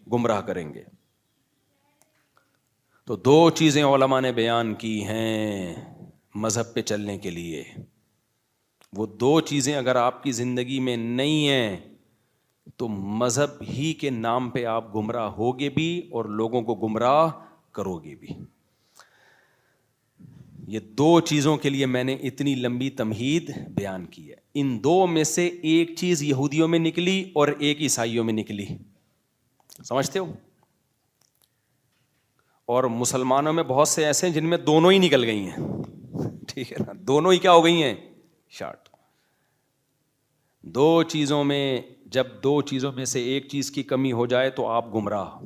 گمراہ کریں گے. تو دو چیزیں علماء نے بیان کی ہیں مذہب پہ چلنے کے لیے. وہ دو چیزیں اگر آپ کی زندگی میں نہیں ہیں تو مذہب ہی کے نام پہ آپ گمراہ ہوگے بھی اور لوگوں کو گمراہ کرو گے بھی. یہ دو چیزوں کے لیے میں نے اتنی لمبی تمہید بیان کی ہے. ان دو میں سے ایک چیز یہودیوں میں نکلی اور ایک عیسائیوں میں نکلی, سمجھتے ہو؟ اور مسلمانوں میں بہت سے ایسے ہیں جن میں دونوں ہی نکل گئی ہیں. ٹھیک ہے نا, دونوں ہی کیا ہو گئی ہیں؟ شارٹ. دو چیزوں میں, جب دو چیزوں میں سے ایک چیز کی کمی ہو جائے تو آپ گمراہ.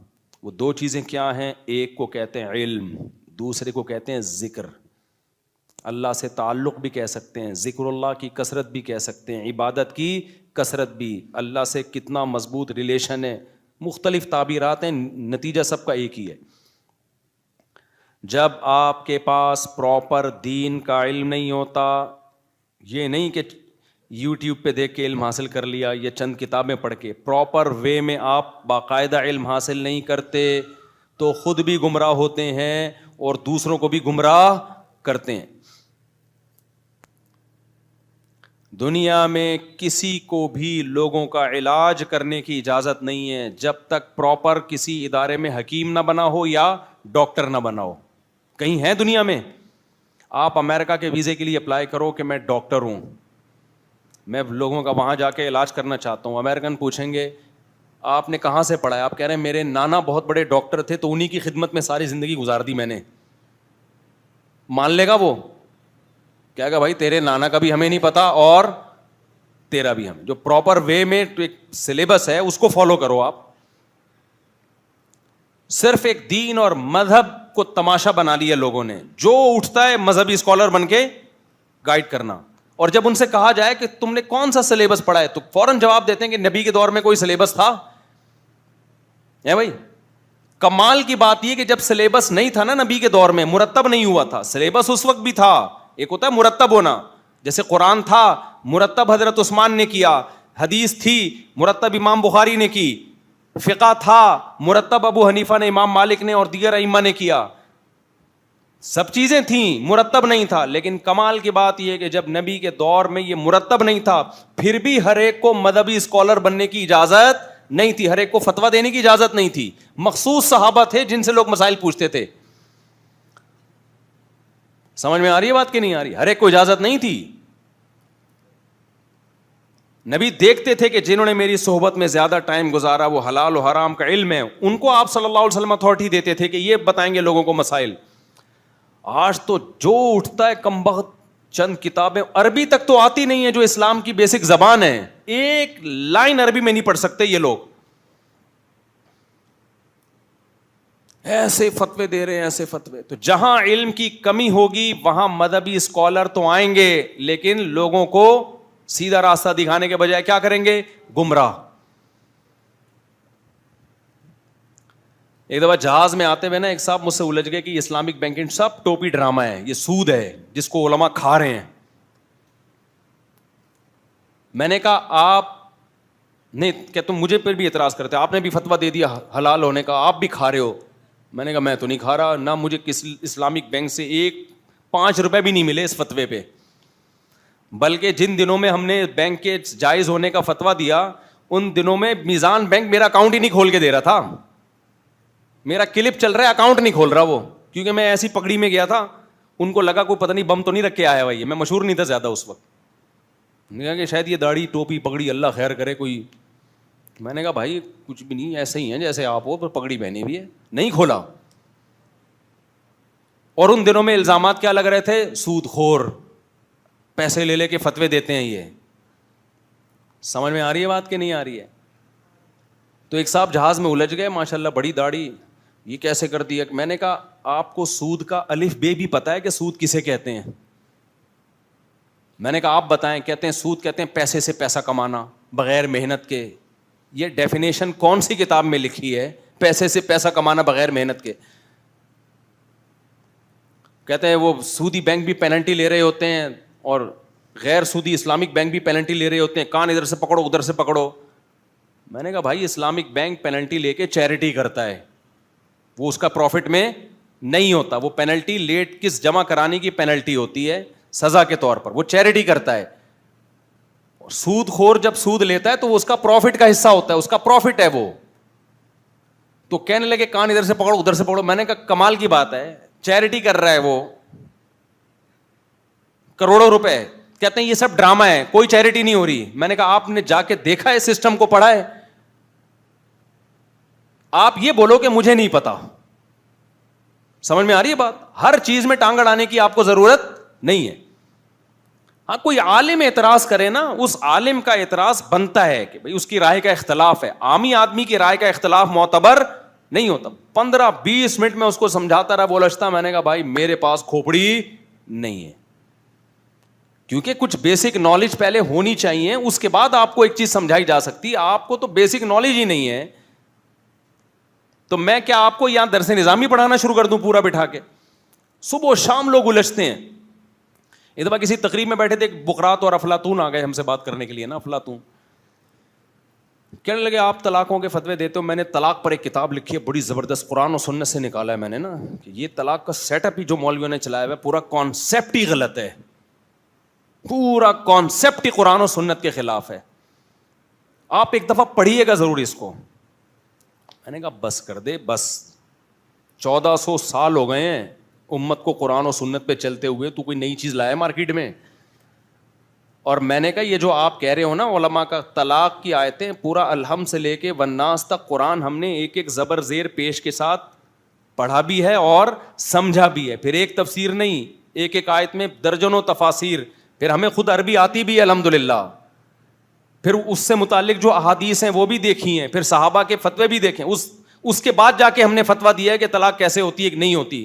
وہ دو چیزیں کیا ہیں؟ ایک کو کہتے ہیں علم, دوسرے کو کہتے ہیں ذکر. اللہ سے تعلق بھی کہہ سکتے ہیں, ذکر اللہ کی کثرت بھی کہہ سکتے ہیں, عبادت کی کثرت بھی. اللہ سے کتنا مضبوط ریلیشن ہے, مختلف تعبیرات ہیں, نتیجہ سب کا ایک ہی ہے. جب آپ کے پاس پراپر دین کا علم نہیں ہوتا, یہ نہیں کہ یوٹیوب پہ دیکھ کے علم حاصل کر لیا یا چند کتابیں پڑھ کے, پراپر وے میں آپ باقاعدہ علم حاصل نہیں کرتے تو خود بھی گمراہ ہوتے ہیں اور دوسروں کو بھی گمراہ کرتے ہیں. دنیا میں کسی کو بھی لوگوں کا علاج کرنے کی اجازت نہیں ہے جب تک پراپر کسی ادارے میں حکیم نہ بنا ہو یا ڈاکٹر نہ بنا ہو. کہیں ہے دنیا میں آپ امریکہ کے ویزے کے لیے اپلائی کرو کہ میں ڈاکٹر ہوں, میں لوگوں کا وہاں جا کے علاج کرنا چاہتا ہوں, امریکن پوچھیں گے آپ نے کہاں سے پڑھا ہے, آپ کہہ رہے ہیں میرے نانا بہت بڑے ڈاکٹر تھے تو انہی کی خدمت میں ساری زندگی گزار دی میں نے. مان لے گا وہ؟ کہے گا بھائی تیرے نانا کا بھی ہمیں نہیں پتا اور تیرا بھی ہمیں. جو پراپر وے میں ایک سلیبس ہے اس کو فالو کرو. آپ صرف ایک دین اور مذہب کو تماشا بنا لیا لوگوں نے, جو اٹھتا ہے مذہبی اسکالر بن کے گائیڈ کرنا. اور جب ان سے کہا جائے کہ تم نے کون سا سلیبس پڑھا ہے تو فوراً جواب دیتے ہیں کہ نبی کے دور میں کوئی سلیبس تھا ہے بھائی. کمال کی بات یہ کہ جب سلیبس نہیں تھا نا نبی کے دور میں, مرتب نہیں ہوا تھا. سلیبس اس وقت بھی تھا, ایک ہوتا ہے مرتب ہونا, جیسے قرآن تھا مرتب حضرت عثمان نے کیا, حدیث تھی مرتب امام بخاری نے کی, فقہ تھا مرتب ابو حنیفہ نے, امام مالک نے اور دیگر ائمہ نے کیا. سب چیزیں تھیں, مرتب نہیں تھا. لیکن کمال کی بات یہ کہ جب نبی کے دور میں یہ مرتب نہیں تھا پھر بھی ہر ایک کو مذہبی اسکالر بننے کی اجازت نہیں تھی, ہر ایک کو فتویٰ دینے کی اجازت نہیں تھی. مخصوص صحابہ تھے جن سے لوگ مسائل پوچھتے تھے. سمجھ میں آ رہی ہے بات کہ نہیں آ رہی؟ ہر ایک کو اجازت نہیں تھی. نبی دیکھتے تھے کہ جنہوں نے میری صحبت میں زیادہ ٹائم گزارا وہ حلال و حرام کا علم ہے, ان کو آپ صلی اللہ علیہ وسلم اتھارٹی دیتے تھے کہ یہ بتائیں گے لوگوں کو مسائل. آج تو جو اٹھتا ہے کم بخت چند کتابیں, عربی تک تو آتی نہیں ہے جو اسلام کی بیسک زبان ہے, ایک لائن عربی میں نہیں پڑھ سکتے یہ لوگ, ایسے فتوے دے رہے ہیں ایسے فتوے. تو جہاں علم کی کمی ہوگی وہاں مذہبی اسکالر تو آئیں گے لیکن لوگوں کو سیدھا راستہ دکھانے کے بجائے کیا کریں گے؟ گمراہ. ایک دفعہ جہاز میں آتے ہوئے نا ایک صاحب مجھ سے الجھ گئے کہ اسلامک بینکنگ سب ٹوپی ڈرامہ ہے, یہ سود ہے جس کو علماء کھا رہے ہیں. میں نے کہا آپ نہیں کہ تم مجھے پھر بھی اعتراض کرتے, آپ نے بھی فتویٰ دے دیا حلال ہونے کا, آپ بھی کھا رہے ہو. میں نے کہا میں تو نہیں کھا رہا, نہ مجھے کسی اسلامک بینک سے 5 روپے بھی نہیں ملے اس فتوے پہ. بلکہ جن دنوں میں ہم نے بینک کے جائز ہونے کا فتویٰ دیا ان دنوں میں میزان بینک میرا اکاؤنٹ ہی نہیں کھول کے دے رہا تھا. میرا کلپ چل رہا ہے, اکاؤنٹ نہیں کھول رہا وہ, کیونکہ میں ایسی پگڑی میں گیا تھا, ان کو لگا کوئی پتہ نہیں بم تو نہیں رکھ کے آیا بھائی, میں مشہور نہیں تھا زیادہ اس وقت. میں نے کہا کہ شاید یہ داڑھی ٹوپی پگڑی اللہ خیر کرے کوئی. میں نے کہا بھائی کچھ بھی نہیں, ایسے ہی ہیں جیسے آپ ہو, پر پگڑی پہنی بھی ہے. نہیں کھولا. اور ان دنوں میں الزامات کیا لگ رہے تھے؟ سود خور, پیسے لے لے کے فتوے دیتے ہیں یہ. سمجھ میں آ رہی ہے بات کہ نہیں آ رہی ہے؟ تو ایک صاحب جہاز میں الجھ گئے, ماشاءاللہ بڑی داڑھی, یہ کیسے کر دیا. میں نے کہا آپ کو سود کا الف بے بھی پتہ ہے کہ سود کسے کہتے ہیں؟ میں نے کہا آپ بتائیں. کہتے ہیں سود کہتے ہیں پیسے سے پیسہ کمانا بغیر محنت کے. یہ ڈیفینیشن کون سی کتاب میں لکھی ہے؟ پیسے سے پیسہ کمانا بغیر محنت کے. کہتے ہیں وہ سودی بینک بھی پینلٹی لے رہے ہوتے ہیں اور غیر سودی اسلامک بینک بھی پینلٹی لے رہے ہوتے ہیں, کان ادھر سے پکڑو ادھر سے پکڑو. میں نے کہا بھائی اسلامک بینک پینلٹی لے کے چیریٹی کرتا ہے, وہ اس کا پروفٹ میں نہیں ہوتا, وہ پینلٹی لیٹ کس جمع کرانے کی پینلٹی ہوتی ہے سزا کے طور پر, وہ چیریٹی کرتا ہے. سود خور جب سود لیتا ہے تو وہ اس کا پروفٹ کا حصہ ہوتا ہے, اس کا پروفٹ ہے وہ. تو کہنے لگے کان ادھر سے پکڑو ادھر سے پکڑو. میں نے کہا کمال کی بات ہے, چیریٹی کر رہا ہے وہ, کروڑوں روپے. کہتے ہیں یہ سب ڈرامہ ہے, کوئی چیریٹی نہیں ہو رہی. میں نے کہا آپ نے جا کے دیکھا ہے سسٹم کو, پڑھا ہے؟ آپ یہ بولو کہ مجھے نہیں پتا. سمجھ میں آ رہی ہے بات؟ ہر چیز میں ٹانگ اڑانے کی آپ کو ضرورت نہیں ہے. ہاں کوئی عالم اعتراض کرے نا, اس عالم کا اعتراض بنتا ہے کہ بھئی اس کی رائے کا اختلاف ہے. عامی آدمی کی رائے کا اختلاف معتبر نہیں ہوتا. 15-20 منٹ میں اس کو سمجھاتا رہا بولشتا. میں نے کہا بھائی میرے پاس کھوپڑی نہیں ہے, کیونکہ کچھ بیسک نالج پہلے ہونی چاہیے, اس کے بعد آپ کو ایک چیز سمجھائی جا سکتی. آپ کو تو بیسک نالج ہی نہیں ہے, تو میں کیا آپ کو یہاں درس نظامی پڑھانا شروع کر دوں پورا بٹھا کے؟ صبح و شام لوگ الجھتے ہیں. ایک دفعہ کسی تقریب میں بیٹھے تھے, بقراط اور افلاطون آ گئے ہم سے بات کرنے کے لیے نا. افلاطون کہنے لگے آپ طلاقوں کے فتوے دیتے ہو. میں نے طلاق پر ایک کتاب لکھی ہے بڑی زبردست, قرآن و سنت سے نکالا ہے میں نے نا, کہ یہ طلاق کا سیٹ اپ ہی جو مولویوں نے چلایا ہوا ہے پورا کانسیپٹ ہی غلط ہے, پورا کانسیپٹ ہی قرآن و سنت کے خلاف ہے. آپ ایک دفعہ پڑھیے گا ضرور اس کو. میں نے کہا بس کر دے بس, 1400 سال ہو گئے ہیں امت کو قرآن و سنت پہ چلتے ہوئے, تو کوئی نئی چیز لایا مارکیٹ میں. اور میں نے کہا یہ جو آپ کہہ رہے ہو نا علماء کا, طلاق کی آیتیں پورا الحمد سے لے کے والناس تک قرآن ہم نے ایک ایک زبر زیر پیش کے ساتھ پڑھا بھی ہے اور سمجھا بھی ہے. پھر ایک تفسیر نہیں, ایک ایک آیت میں درجنوں تفاسیر. پھر ہمیں خود عربی آتی بھی ہے الحمدللہ. پھر اس سے متعلق جو احادیث ہیں وہ بھی دیکھی ہیں, پھر صحابہ کے فتوے بھی دیکھیں. اس کے بعد جا کے ہم نے فتویٰ دیا ہے کہ طلاق کیسے ہوتی ہے کہ نہیں ہوتی.